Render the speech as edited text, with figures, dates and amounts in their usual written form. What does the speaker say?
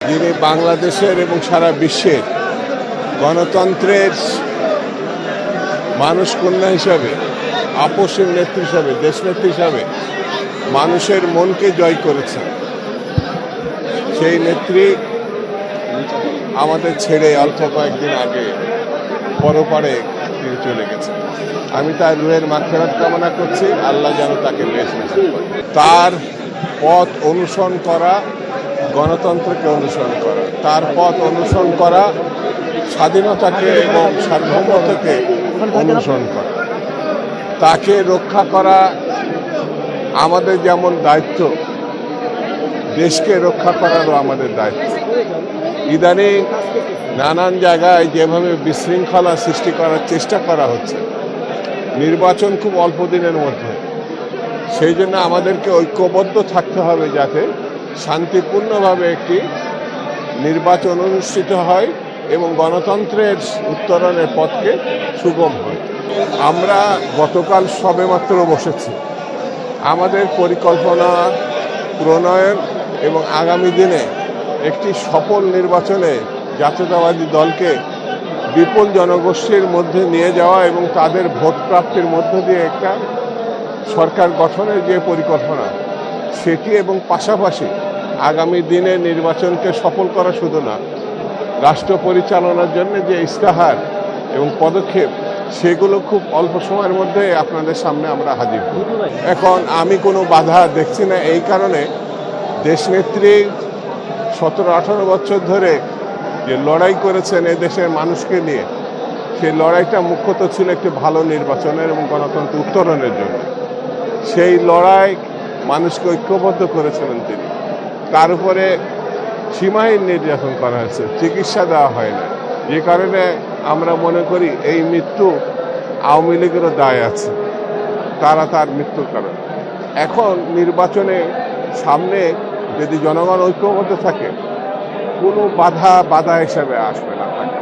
যিনি বাংলাদেশের এবং সারা বিশ্বের গণতন্ত্রের মানুষ কন্যা হিসাবে, আপসীন নেত্রী হিসাবে, দেশনেত্রী হিসাবে মানুষের মনকে জয় করেছেন, সেই নেত্রী আমাদের ছেড়ে অল্প কয়েকদিন আগে পরপারে তিনি চলে গেছেন। আমি তার রুহের মাগফিরাত কামনা করছি, আল্লাহ যেন তাকে বেশ নসিব করে। তার পথ অনুসরণ করা গণতন্ত্রকে অনুসরণ করা, তার পথ অনুসরণ করা স্বাধীনতাকে এবং সার্বভৌমত্বকে অনুসরণ করা, তাকে রক্ষা করা আমাদের যেমন দায়িত্ব, দেশকে রক্ষা করারও আমাদের দায়িত্ব। ইদানিং নানান জায়গায় যেভাবে বিশৃঙ্খলা সৃষ্টি করার চেষ্টা করা হচ্ছে, নির্বাচন খুব অল্প দিনের মধ্যে, সেই জন্য আমাদেরকে ঐক্যবদ্ধ থাকতে হবে যাতে শান্তিপূর্ণভাবে একটি নির্বাচন অনুষ্ঠিত হয় এবং গণতন্ত্রের উত্তরণের পথকে সুগম হয়। আমরা গতকাল সবেমাত্র বসেছি, আমাদের পরিকল্পনা প্রণয়ন এবং আগামী দিনে একটি সফল নির্বাচনে জাতীয়তাবাদী দলকে বিপুল জনগোষ্ঠীর মধ্যে নিয়ে যাওয়া এবং তাদের ভোট প্রাপ্তির মধ্য দিয়ে একটা সরকার গঠনের যে পরিকল্পনা সেটি, এবং পাশাপাশি আগামী দিনে নির্বাচনকে সফল করা শুধু না, রাষ্ট্র পরিচালনার জন্য যে ইস্তাহার এবং পদক্ষেপ সেগুলো খুব অল্প সময়ের মধ্যে আপনাদের সামনে আমরা হাজির করি। এখন আমি কোনো বাধা দেখছি না, এই কারণে দেশনেত্রী 17-18 বছর ধরে যে লড়াই করেছেন এ দেশের মানুষকে নিয়ে, সেই লড়াইটা মুখ্যত ছিল একটি ভালো নির্বাচনের এবং গণতন্ত্র উত্তরণের জন্য। সেই লড়াই মানুষকে ঐক্যবদ্ধ করেছিলেন তিনি। তার উপরে সীমাহীন নির্যাতন করা হয়েছে, চিকিৎসা দেওয়া হয় না, যে কারণে আমরা মনে করি এই মৃত্যু আওয়ামী লীগেরও দায় আছে, তারা তার মৃত্যুর কারণ। এখন নির্বাচনে সামনে যদি জনগণ ঐক্যবদ্ধ থাকে, কোনো বাধা হিসাবে আসবে না।